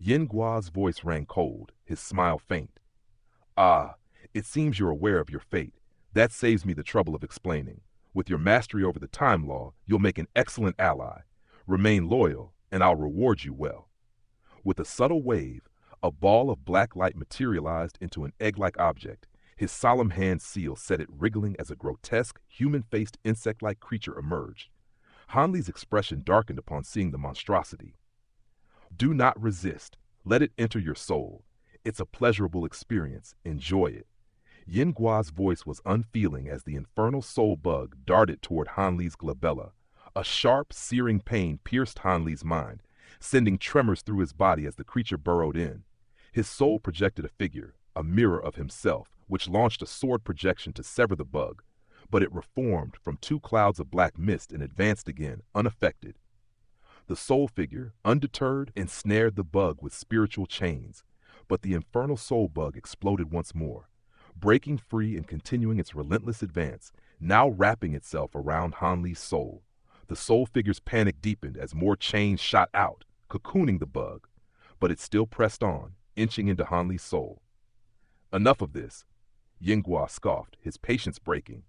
Yin Gua's voice rang cold, his smile faint. Ah, it seems you're aware of your fate. That saves me the trouble of explaining. With your mastery over the time law, you'll make an excellent ally. Remain loyal, and I'll reward you well. With a subtle wave, a ball of black light materialized into an egg-like object. His solemn hand seal set it wriggling as a grotesque, human-faced insect-like creature emerged. Hanli's expression darkened upon seeing the monstrosity. Do not resist. Let it enter your soul. It's a pleasurable experience. Enjoy it. Yin Gua's voice was unfeeling as the infernal soul bug darted toward Hanli's glabella. A sharp, searing pain pierced Hanli's mind, sending tremors through his body as the creature burrowed in. His soul projected a figure, a mirror of himself, which launched a sword projection to sever the bug, but it reformed from two clouds of black mist and advanced again, unaffected. The soul figure, undeterred, ensnared the bug with spiritual chains, but the infernal soul bug exploded once more, breaking free and continuing its relentless advance, now wrapping itself around Hanli's soul. The soul figure's panic deepened as more chains shot out, cocooning the bug, but it still pressed on, inching into Hanli's soul. Enough of this, Yin Gua scoffed, his patience breaking.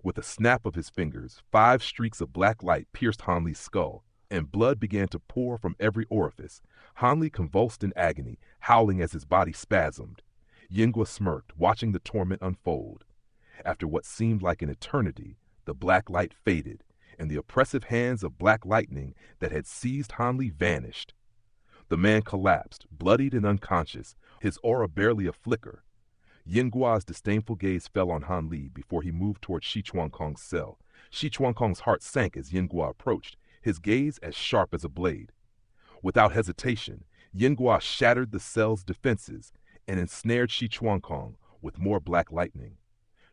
With a snap of his fingers, 5 streaks of black light pierced Hanli's skull, and blood began to pour from every orifice. Hanli convulsed in agony, howling as his body spasmed. Yin Gua smirked, watching the torment unfold. After what seemed like an eternity, the black light faded, and the oppressive hands of black lightning that had seized Hanli vanished. The man collapsed, bloodied and unconscious, his aura barely a flicker. Yin Gua's disdainful gaze fell on Hanli before he moved toward Shi Chuan-Kong's cell. Shi Chuan-Kong's heart sank as Yin Gua approached, his gaze as sharp as a blade. Without hesitation, Yin Gua shattered the cell's defenses and ensnared Shi Chuan-Kong with more black lightning.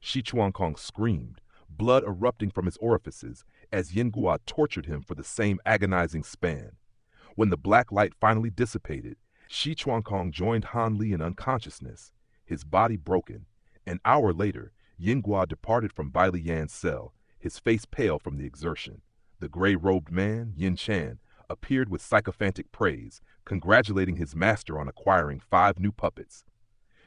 Shi Chuan-Kong screamed, blood erupting from his orifices as Yin Gua tortured him for the same agonizing span. When the black light finally dissipated, Shi Chuan-Kong joined Hanli in unconsciousness, his body broken. An hour later, Yin Gua departed from Bai Lian's cell, his face pale from the exertion. The gray-robed man, Yin Chan, appeared with sycophantic praise, congratulating his master on acquiring 5 new puppets.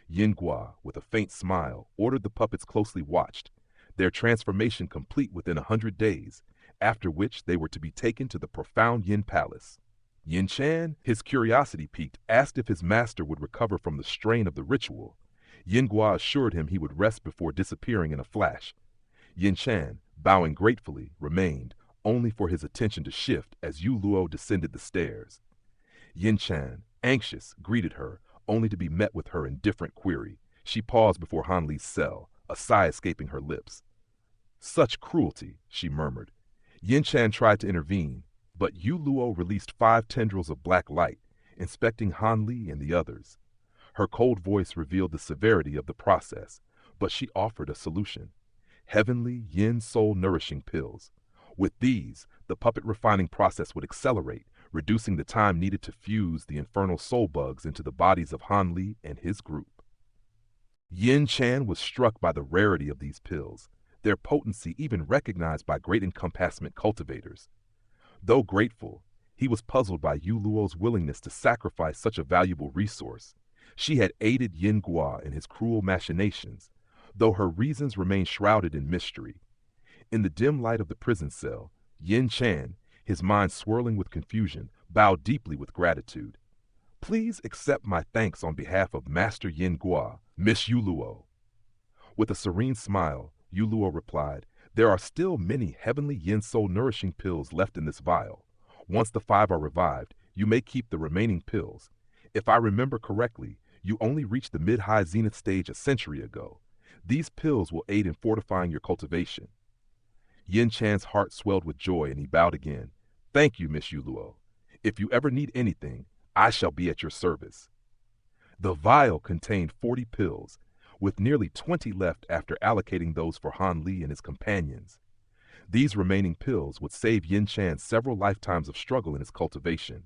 Yin Gua, with a faint smile, ordered the puppets closely watched, their transformation complete within 100 days, after which they were to be taken to the profound Yin Palace. Yin Chan, his curiosity piqued, asked if his master would recover from the strain of the ritual. Yin Gua assured him he would rest before disappearing in a flash. Yin Chan, bowing gratefully, remained, only for his attention to shift as Yu Luo descended the stairs. Yin Chan, anxious, greeted her, only to be met with her indifferent query. She paused before Hanli's cell, a sigh escaping her lips. Such cruelty, she murmured. Yin Chan tried to intervene, but Yu Luo released 5 tendrils of black light, inspecting Hanli and the others. Her cold voice revealed the severity of the process, but she offered a solution. Heavenly yin soul nourishing pills. With these, the puppet refining process would accelerate, reducing the time needed to fuse the infernal soul bugs into the bodies of Hanli and his group. Yin Chan was struck by the rarity of these pills, their potency even recognized by great encompassment cultivators. Though grateful, he was puzzled by Yu Luo's willingness to sacrifice such a valuable resource. She had aided Yin Gua in his cruel machinations, though her reasons remained shrouded in mystery. In the dim light of the prison cell, Yin Chan, his mind swirling with confusion, bowed deeply with gratitude. Please accept my thanks on behalf of Master Yin Gua, Miss Yu Luo. With a serene smile, Yu Luo replied, there are still many heavenly yin soul nourishing pills left in this vial. Once the 5 are revived, you may keep the remaining pills. If I remember correctly, you only reached the mid-high zenith stage a century ago. These pills will aid in fortifying your cultivation. Yin Chan's heart swelled with joy and he bowed again. Thank you, Miss Yu Luo. If you ever need anything, I shall be at your service. The vial contained 40 pills, with nearly 20 left after allocating those for Hanli and his companions. These remaining pills would save Yin Chan several lifetimes of struggle in his cultivation.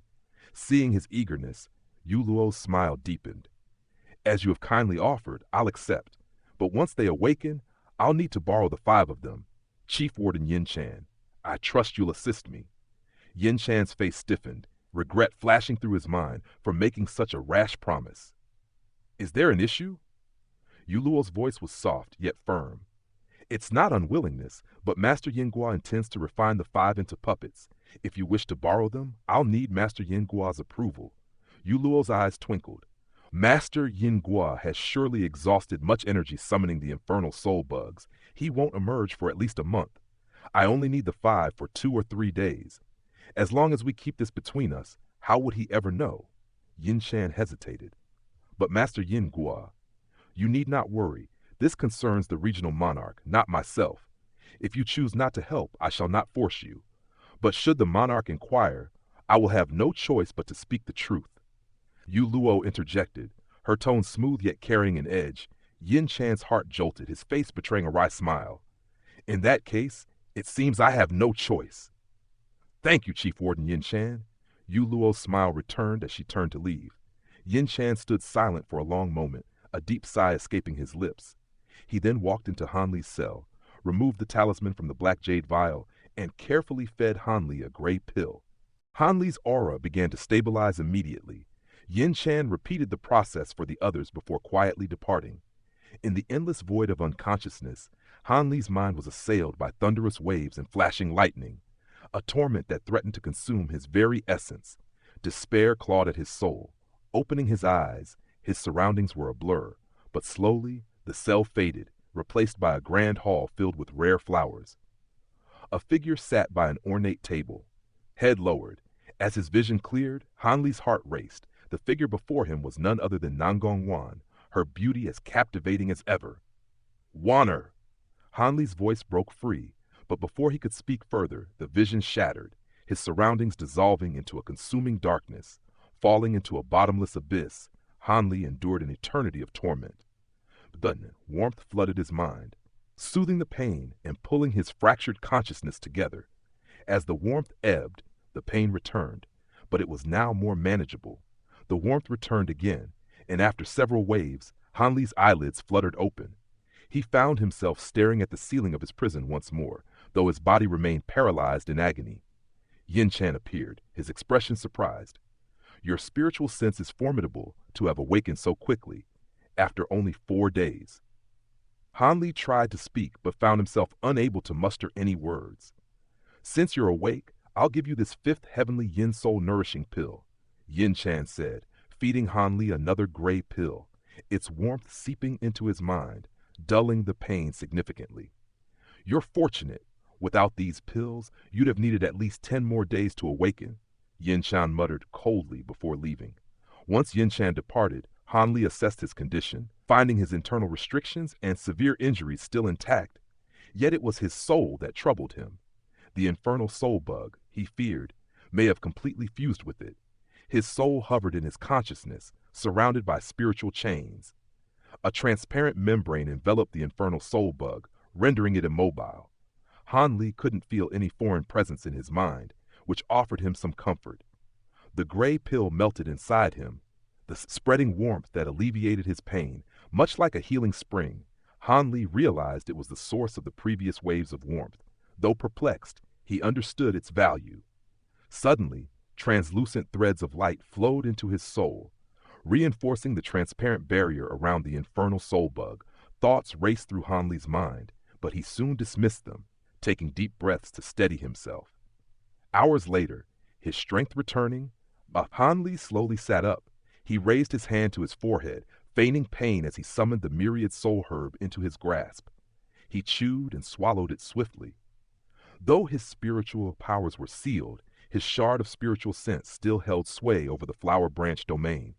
Seeing his eagerness, Yu Luo's smile deepened. As you have kindly offered, I'll accept, but once they awaken, I'll need to borrow the 5 of them. Chief Warden Yin Chan, I trust you'll assist me. Yin Chan's face stiffened, regret flashing through his mind for making such a rash promise. Is there an issue? Yuluo's voice was soft, yet firm. It's not unwillingness, but Master Yinghua intends to refine the five into puppets. If you wish to borrow them, I'll need Master Yinggua's approval. Yuluo's eyes twinkled. Master Yinghua has surely exhausted much energy summoning the infernal soul bugs. He won't emerge for at least a month. I only need the five for 2 or 3 days. As long as we keep this between us, how would he ever know? Yin Shan hesitated. But Master Yinghua, you need not worry. This concerns the regional monarch, not myself. If you choose not to help, I shall not force you. But should the monarch inquire, I will have no choice but to speak the truth. Yu Luo interjected, her tone smooth yet carrying an edge. Yin Chan's heart jolted, his face betraying a wry smile. In that case, it seems I have no choice. Thank you, Chief Warden Yin Shan. Yu Luo's smile returned as she turned to leave. Yin Shan stood silent for a long moment, a deep sigh escaping his lips. He then walked into Hanli's cell, removed the talisman from the black jade vial, and carefully fed Hanli a gray pill. Hanli's aura began to stabilize immediately. Yin Shan repeated the process for the others before quietly departing. In the endless void of unconsciousness, Hanli's mind was assailed by thunderous waves and flashing lightning, a torment that threatened to consume his very essence. Despair clawed at his soul. Opening his eyes, his surroundings were a blur, but slowly the cell faded, replaced by a grand hall filled with rare flowers. A figure sat by an ornate table, head lowered. As his vision cleared, Hanli's heart raced. The figure before him was none other than Nangong Wan, her beauty as captivating as ever. Wanner! Hanli's voice broke free, but before he could speak further, the vision shattered, his surroundings dissolving into a consuming darkness. Falling into a bottomless abyss, Hanli endured an eternity of torment. Then warmth flooded his mind, soothing the pain and pulling his fractured consciousness together. As the warmth ebbed, the pain returned, but it was now more manageable. The warmth returned again, and after several waves, Hanli's eyelids fluttered open. He found himself staring at the ceiling of his prison once more, though his body remained paralyzed in agony. Yin Chan appeared, his expression surprised. Your spiritual sense is formidable to have awakened so quickly, after only 4 days. Hanli tried to speak, but found himself unable to muster any words. Since you're awake, I'll give you this 5th heavenly Yin Soul nourishing pill, Yin Chan said, feeding Hanli another gray pill, its warmth seeping into his mind, dulling the pain significantly. You're fortunate. Without these pills, you'd have needed at least 10 more days to awaken, Yin Chan muttered coldly before leaving. Once Yin Chan departed, Hanli assessed his condition, finding his internal restrictions and severe injuries still intact. Yet it was his soul that troubled him. The infernal soul bug, he feared, may have completely fused with it. His soul hovered in his consciousness, surrounded by spiritual chains. A transparent membrane enveloped the infernal soul bug, rendering it immobile. Hanli couldn't feel any foreign presence in his mind, which offered him some comfort. The gray pill melted inside him, the spreading warmth that alleviated his pain, much like a healing spring. Hanli realized it was the source of the previous waves of warmth. Though perplexed, he understood its value. Suddenly, translucent threads of light flowed into his soul, reinforcing the transparent barrier around the infernal soul bug. Thoughts raced through Hanli's mind, but he soon dismissed them, taking deep breaths to steady himself. Hours later, his strength returning, Hanli slowly sat up. He raised his hand to his forehead, feigning pain as he summoned the myriad soul herb into his grasp. He chewed and swallowed it swiftly. Though his spiritual powers were sealed, his shard of spiritual sense still held sway over the flower branch domain.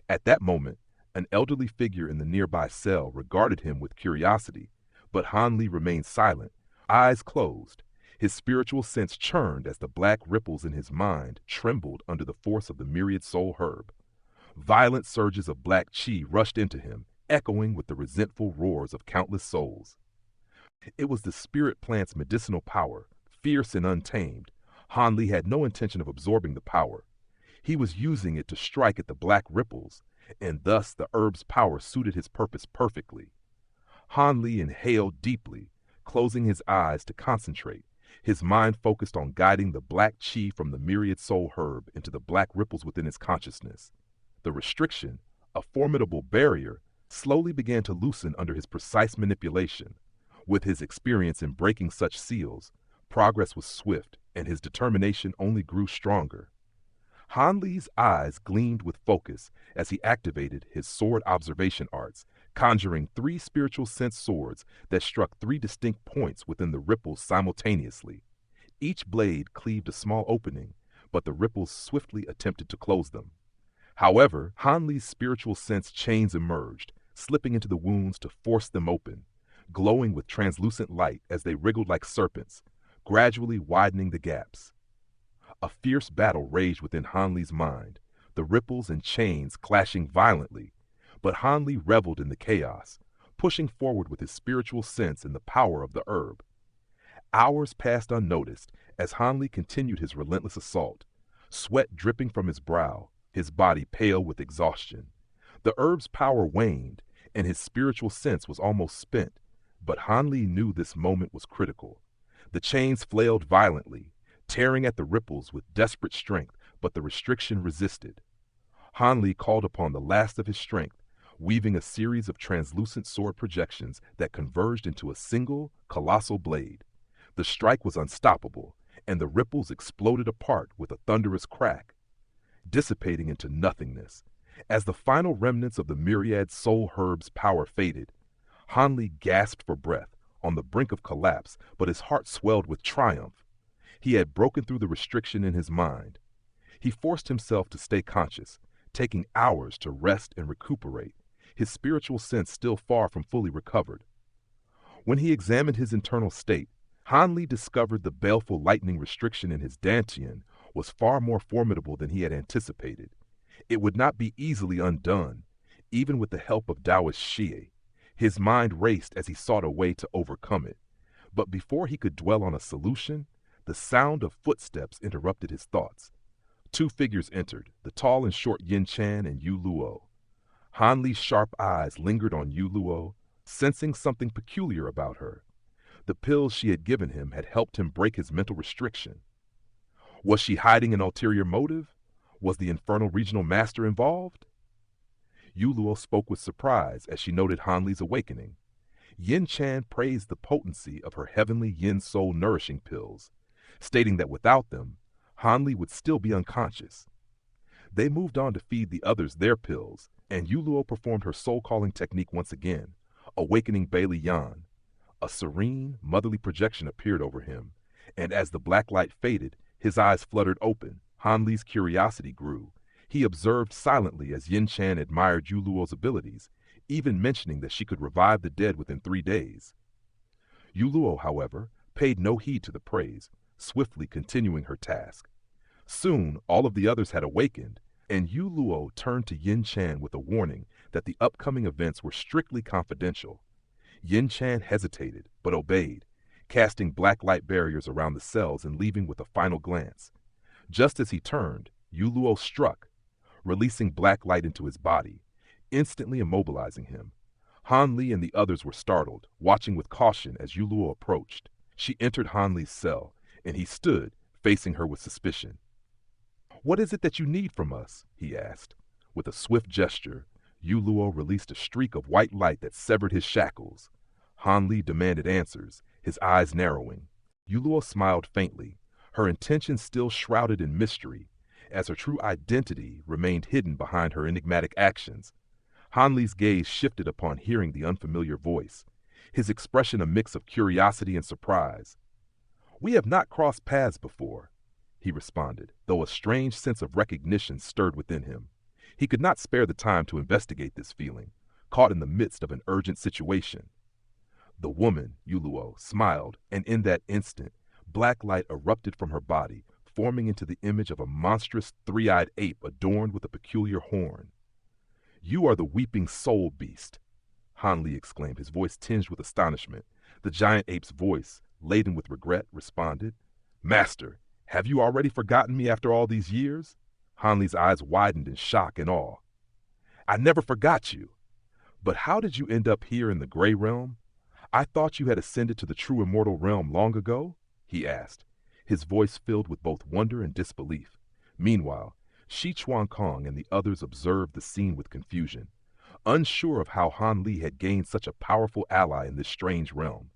At that moment, an elderly figure in the nearby cell regarded him with curiosity, but Hanli remained silent, eyes closed. His spiritual sense churned as the black ripples in his mind trembled under the force of the myriad soul herb. Violent surges of black chi rushed into him, echoing with the resentful roars of countless souls. It was the spirit plant's medicinal power, fierce and untamed. Hanli had no intention of absorbing the power. He was using it to strike at the black ripples, and thus the herb's power suited his purpose perfectly. Hanli inhaled deeply, closing his eyes to concentrate. His mind focused on guiding the black chi from the myriad soul herb into the black ripples within his consciousness. The restriction, a formidable barrier, slowly began to loosen under his precise manipulation. With his experience in breaking such seals, progress was swift and his determination only grew stronger. Han Li's eyes gleamed with focus as he activated his sword observation arts, conjuring 3 spiritual sense swords that struck 3 distinct points within the ripples simultaneously. Each blade cleaved a small opening, but the ripples swiftly attempted to close them. However, Han Li's spiritual sense chains emerged, slipping into the wounds to force them open, glowing with translucent light as they wriggled like serpents, gradually widening the gaps. A fierce battle raged within Han Li's mind, the ripples and chains clashing violently, but Han Li reveled in the chaos, pushing forward with his spiritual sense and the power of the herb. Hours passed unnoticed as Han Li continued his relentless assault, sweat dripping from his brow, his body pale with exhaustion. The herb's power waned, and his spiritual sense was almost spent, but Han Li knew this moment was critical. The chains flailed violently, tearing at the ripples with desperate strength, but the restriction resisted. Han Li called upon the last of his strength, weaving a series of translucent sword projections that converged into a single, colossal blade. The strike was unstoppable, and the ripples exploded apart with a thunderous crack, dissipating into nothingness. As the final remnants of the myriad soul herb's power faded, Han Li gasped for breath, on the brink of collapse, but his heart swelled with triumph. He had broken through the restriction in his mind. He forced himself to stay conscious, taking hours to rest and recuperate, his spiritual sense still far from fully recovered. When he examined his internal state, Han Li discovered the baleful lightning restriction in his dantian was far more formidable than he had anticipated. It would not be easily undone, even with the help of Taoist Xie. His mind raced as he sought a way to overcome it. But before he could dwell on a solution, the sound of footsteps interrupted his thoughts. 2 figures entered, the tall and short Yin Chan and Yu Luo. Han Li's sharp eyes lingered on Yu Luo, sensing something peculiar about her. The pills she had given him had helped him break his mental restriction. Was she hiding an ulterior motive? Was the infernal regional master involved? Yu Luo spoke with surprise as she noted Han Li's awakening. Yin Chan praised the potency of her heavenly Yin Soul nourishing pills, stating that without them, Han Li would still be unconscious. They moved on to feed the others their pills, and Yu Luo performed her soul-calling technique once again, awakening Bailey Yan. A serene, motherly projection appeared over him, and as the black light faded, his eyes fluttered open. Han Li's curiosity grew. He observed silently as Yin Chan admired Yu Luo's abilities, even mentioning that she could revive the dead within 3 days. Yu Luo, however, paid no heed to the praise, swiftly continuing her task. Soon, all of the others had awakened, and Yu Luo turned to Yin Chan with a warning that the upcoming events were strictly confidential. Yin Chan hesitated, but obeyed, casting black light barriers around the cells and leaving with a final glance. Just as he turned, Yu Luo struck, releasing black light into his body, instantly immobilizing him. Han Li and the others were startled, watching with caution as Yu Luo approached. She entered Han Li's cell, and he stood, facing her with suspicion. "What is it that you need from us?" he asked. With a swift gesture, Yu Luo released a streak of white light that severed his shackles. Han Li demanded answers, his eyes narrowing. Yu Luo smiled faintly, her intentions still shrouded in mystery, as her true identity remained hidden behind her enigmatic actions. Han Li's gaze shifted upon hearing the unfamiliar voice, his expression a mix of curiosity and surprise. "We have not crossed paths before," he responded, though a strange sense of recognition stirred within him. He could not spare the time to investigate this feeling, caught in the midst of an urgent situation. The woman, Yu Luo, smiled, and in that instant, black light erupted from her body, forming into the image of a monstrous 3-eyed ape adorned with a peculiar horn. "You are the weeping soul beast," Han Li exclaimed, his voice tinged with astonishment. The giant ape's voice, laden with regret, responded, "Master, have you already forgotten me after all these years?" Han Li's eyes widened in shock and awe. "I never forgot you. But how did you end up here in the Gray Realm? I thought you had ascended to the true Immortal Realm long ago." he asked, his voice filled with both wonder and disbelief. Meanwhile, Shi Chuan Kong and the others observed the scene with confusion, unsure of how Han Li had gained such a powerful ally in this strange realm.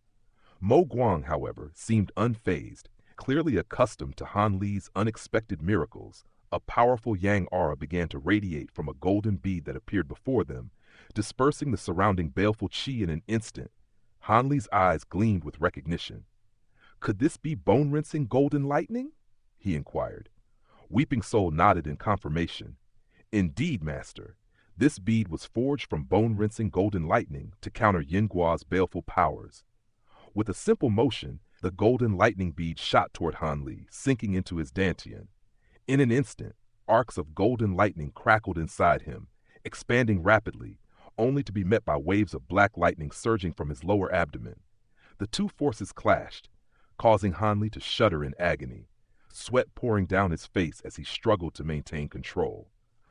Mo Guang, however, seemed unfazed, clearly accustomed to Han Li's unexpected miracles. A powerful yang aura began to radiate from a golden bead that appeared before them, dispersing the surrounding baleful qi in an instant. Han Li's eyes gleamed with recognition. Could this be bone-rinsing golden lightning? He inquired. Weeping Soul nodded in confirmation. Indeed, master. This bead was forged from bone-rinsing golden lightning to counter Yin Guo's baleful powers. With a simple motion, the golden lightning bead shot toward Han Li, sinking into his dantian. In an instant, arcs of golden lightning crackled inside him, expanding rapidly, only to be met by waves of black lightning surging from his lower abdomen. The two forces clashed, causing Han Li to shudder in agony, sweat pouring down his face as he struggled to maintain control.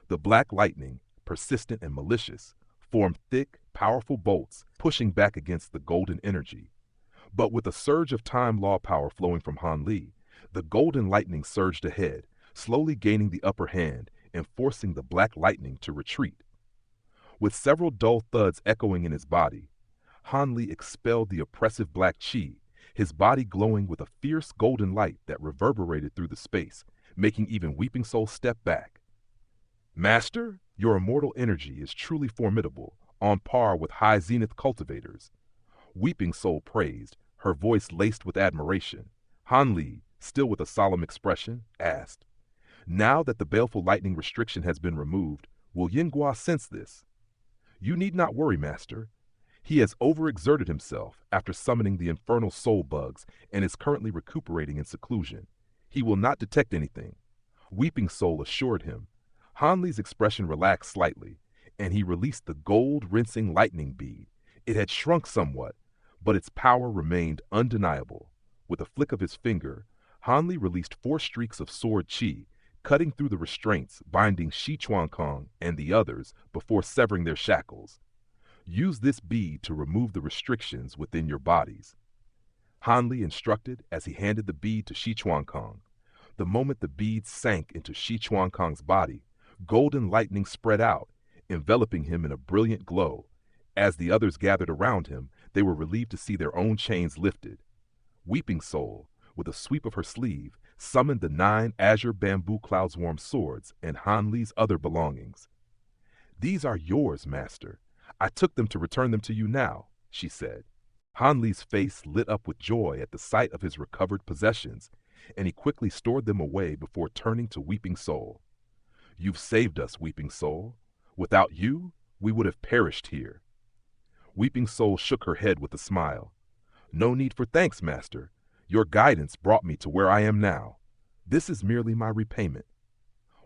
The black lightning, persistent and malicious, formed thick, powerful bolts, pushing back against the golden energy. But with a surge of time law power flowing from Han Li, the golden lightning surged ahead, slowly gaining the upper hand and forcing the black lightning to retreat. With several dull thuds echoing in his body, Han Li expelled the oppressive black qi, his body glowing with a fierce golden light that reverberated through the space, making even Weeping Soul step back. Master, your immortal energy is truly formidable, on par with high zenith cultivators. Weeping Soul praised, her voice laced with admiration. Han Li, still with a solemn expression, asked, now that the baleful lightning restriction has been removed, will Yin Guo sense this? You need not worry, master. He has overexerted himself after summoning the infernal soul bugs and is currently recuperating in seclusion. He will not detect anything. Weeping Soul assured him. Han Li's expression relaxed slightly, and he released the gold-rinsing lightning bead. It had shrunk somewhat, but its power remained undeniable. With a flick of his finger, Han Li released 4 streaks of sword qi, cutting through the restraints binding Shi Chuan Kong and the others before severing their shackles. Use this bead to remove the restrictions within your bodies. Han Li instructed as he handed the bead to Shi Chuan Kong. The moment the bead sank into Shi Chuan Kong's body, golden lightning spread out, enveloping him in a brilliant glow. As the others gathered around him, they were relieved to see their own chains lifted. Weeping Soul, with a sweep of her sleeve, summoned the 9 azure bamboo cloudswarm swords and Han Li's other belongings. These are yours, master. I took them to return them to you now, she said. Han Li's face lit up with joy at the sight of his recovered possessions, and he quickly stored them away before turning to Weeping Soul. You've saved us, Weeping Soul. Without you, we would have perished here. Weeping Soul shook her head with a smile. No need for thanks, master. Your guidance brought me to where I am now. This is merely my repayment.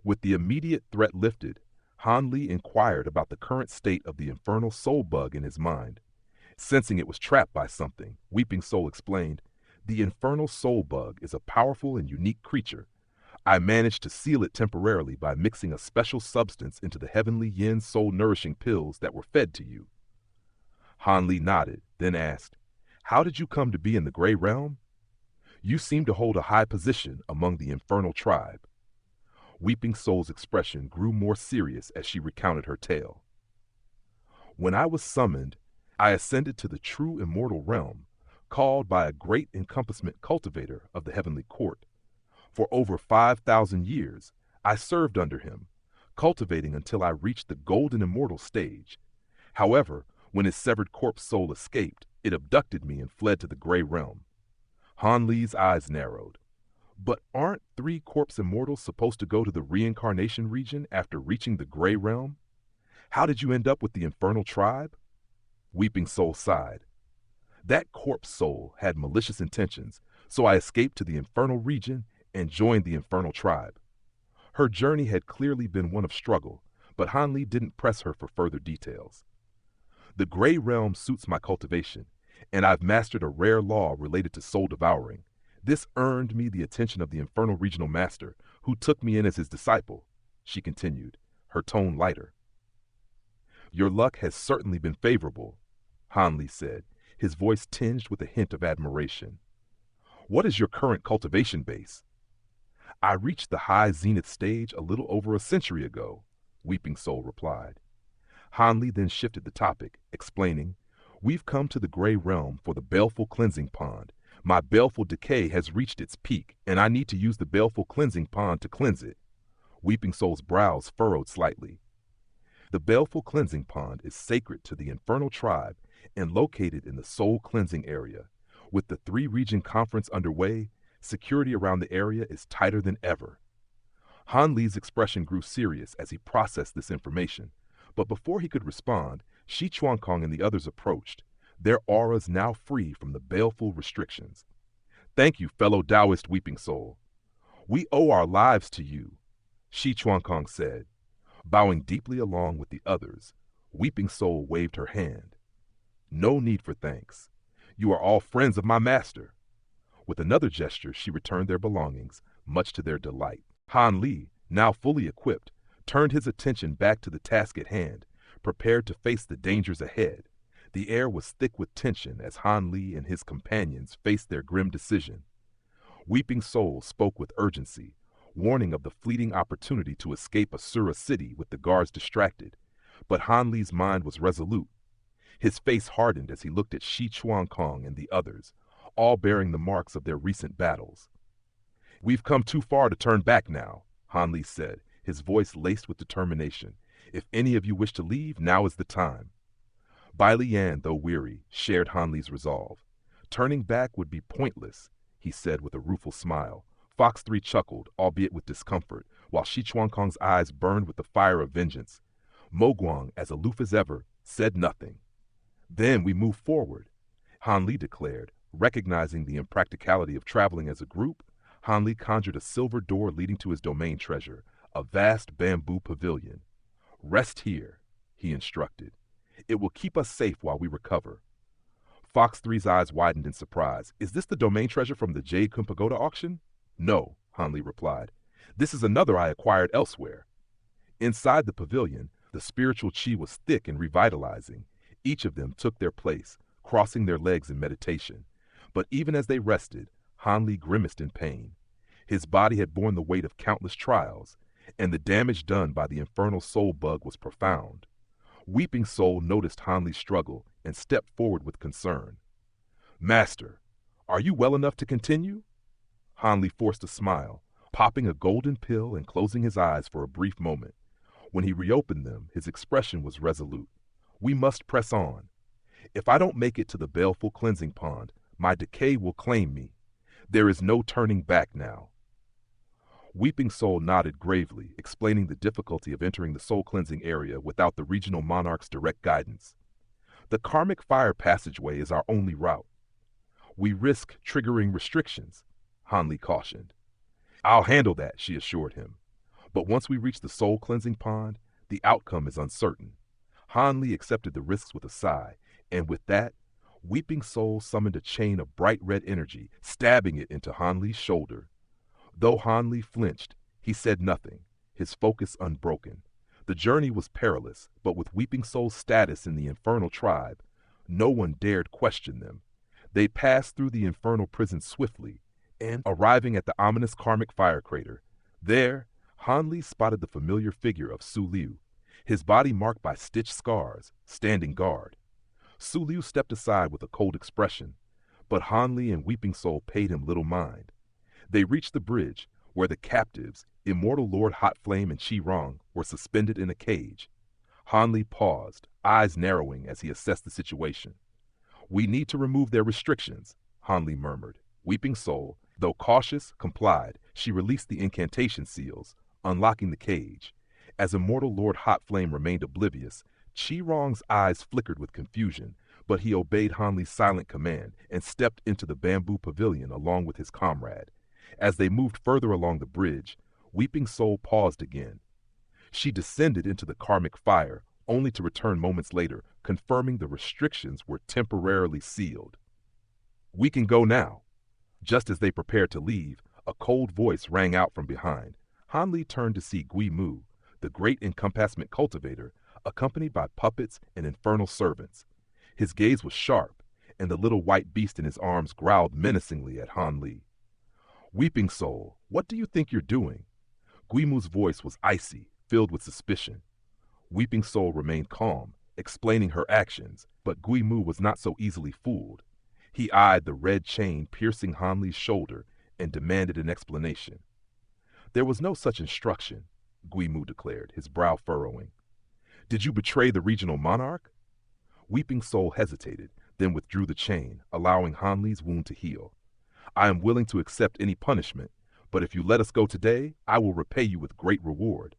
With the immediate threat lifted, Han Li inquired about the current state of the infernal soul bug in his mind. Sensing it was trapped by something, Weeping Soul explained, the infernal soul bug is a powerful and unique creature. I managed to seal it temporarily by mixing a special substance into the heavenly yin soul nourishing pills that were fed to you. Han Li nodded, then asked, how did you come to be in the Gray Realm? You seem to hold a high position among the infernal tribe. Weeping Soul's expression grew more serious as she recounted her tale. When I was summoned, I ascended to the true immortal realm, called by a great encompassment cultivator of the heavenly court. For over 5,000 years, I served under him, cultivating until I reached the golden immortal stage. However, when his severed corpse soul escaped, it abducted me and fled to the Gray Realm. Han Li's eyes narrowed. But aren't 3 corpse immortals supposed to go to the reincarnation region after reaching the Gray Realm? How did you end up with the infernal tribe? Weeping Soul sighed. That corpse soul had malicious intentions, so I escaped to the infernal region and joined the infernal tribe. Her journey had clearly been one of struggle, but Han Li didn't press her for further details. The Gray Realm suits my cultivation, and I've mastered a rare law related to soul devouring. This earned me the attention of the infernal regional master, who took me in as his disciple, she continued, her tone lighter. Your luck has certainly been favorable, Han Li said, his voice tinged with a hint of admiration. What is your current cultivation base? I reached the high zenith stage a little over a century ago, Weeping Soul replied. Hanli then shifted the topic, explaining, We've come to the Gray Realm for the baleful cleansing pond. My baleful decay has reached its peak, and I need to use the baleful cleansing pond to cleanse it. Weeping Soul's brows furrowed slightly. The baleful cleansing pond is sacred to the infernal tribe and located in the soul cleansing area. With the three-region conference underway, security around the area is tighter than ever. Han Li's expression grew serious as he processed this information, but before he could respond, Shi Chuankong and the others approached, their auras now free from the baleful restrictions. Thank you, fellow Taoist Weeping Soul. We owe our lives to you, Shi Chuankong said. Bowing deeply along with the others, Weeping Soul waved her hand. No need for thanks. You are all friends of my master. With another gesture, she returned their belongings, much to their delight. Han Li, now fully equipped, turned his attention back to the task at hand, prepared to face the dangers ahead. The air was thick with tension as Han Li and his companions faced their grim decision. Weeping Soul spoke with urgency, warning of the fleeting opportunity to escape Asura City with the guards distracted. But Han Li's mind was resolute. His face hardened as he looked at Shi Chuankong and the others, all bearing the marks of their recent battles. We've come too far to turn back now, Han Li said, his voice laced with determination. If any of you wish to leave, now is the time. Bai Lian, though weary, shared Han Li's resolve. Turning back would be pointless, he said with a rueful smile. Fox 3 chuckled, albeit with discomfort, while Shi Chuankong's eyes burned with the fire of vengeance. Mo Guang, as aloof as ever, said nothing. Then we move forward, Han Li declared. Recognizing the impracticality of traveling as a group, Han Li conjured a silver door leading to his domain treasure, a vast bamboo pavilion. Rest here, he instructed. It will keep us safe while we recover. Fox 3's eyes widened in surprise. Is this the domain treasure from the Jade Kun Pagoda auction? No, Han Li replied. This is another I acquired elsewhere. Inside the pavilion, the spiritual chi was thick and revitalizing. Each of them took their place, crossing their legs in meditation. But even as they rested, Han Li grimaced in pain. His body had borne the weight of countless trials, and the damage done by the infernal soul bug was profound. Weeping Soul noticed Han Li's struggle and stepped forward with concern. Master, are you well enough to continue? Han Li forced a smile, popping a golden pill and closing his eyes for a brief moment. When he reopened them, his expression was resolute. We must press on. If I don't make it to the baleful cleansing pond, my decay will claim me. There is no turning back now. Weeping Soul nodded gravely, explaining the difficulty of entering the soul cleansing area without the regional monarch's direct guidance. The karmic fire passageway is our only route. We risk triggering restrictions, Han Li cautioned. I'll handle that, she assured him. But once we reach the soul cleansing pond, the outcome is uncertain. Han Li accepted the risks with a sigh, and with that, Weeping Soul summoned a chain of bright red energy, stabbing it into Han Li's shoulder. Though Han Li flinched, he said nothing, his focus unbroken. The journey was perilous, but with Weeping Soul's status in the infernal tribe, no one dared question them. They passed through the infernal prison swiftly, and, arriving at the ominous karmic fire crater, there, Han Li spotted the familiar figure of Su Liu, his body marked by stitched scars, standing guard. Su Liu stepped aside with a cold expression, but Han Li and Weeping Soul paid him little mind. They reached the bridge, where the captives, Immortal Lord Hot Flame and Chi Rong, were suspended in a cage. Han Li paused, eyes narrowing as he assessed the situation. We need to remove their restrictions, Han Li murmured. Weeping Soul, though cautious, complied. She released the incantation seals, unlocking the cage. As Immortal Lord Hot Flame remained oblivious, Chi Rong's eyes flickered with confusion, but he obeyed Han Li's silent command and stepped into the bamboo pavilion along with his comrade. As they moved further along the bridge, Weeping Soul paused again. She descended into the karmic fire, only to return moments later, confirming the restrictions were temporarily sealed. We can go now. Just as they prepared to leave, a cold voice rang out from behind. Han Li turned to see Gui Mu, the great encompassment cultivator, accompanied by puppets and infernal servants. His gaze was sharp, and the little white beast in his arms growled menacingly at Han Li. Weeping Soul, what do you think you're doing? Guimu's voice was icy, filled with suspicion. Weeping Soul remained calm, explaining her actions, but Guimu was not so easily fooled. He eyed the red chain piercing Han Li's shoulder and demanded an explanation. There was no such instruction, Guimu declared, his brow furrowing. Did you betray the regional monarch? Weeping Soul hesitated, then withdrew the chain, allowing Han Li's wound to heal. I am willing to accept any punishment, but if you let us go today, I will repay you with great reward.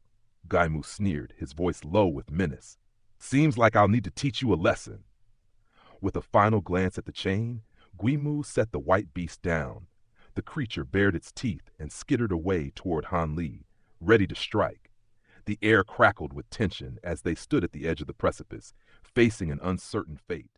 Guimu sneered, his voice low with menace. Seems like I'll need to teach you a lesson. With a final glance at the chain, Guimu set the white beast down. The creature bared its teeth and skittered away toward Han Li, ready to strike. The air crackled with tension as they stood at the edge of the precipice, facing an uncertain fate.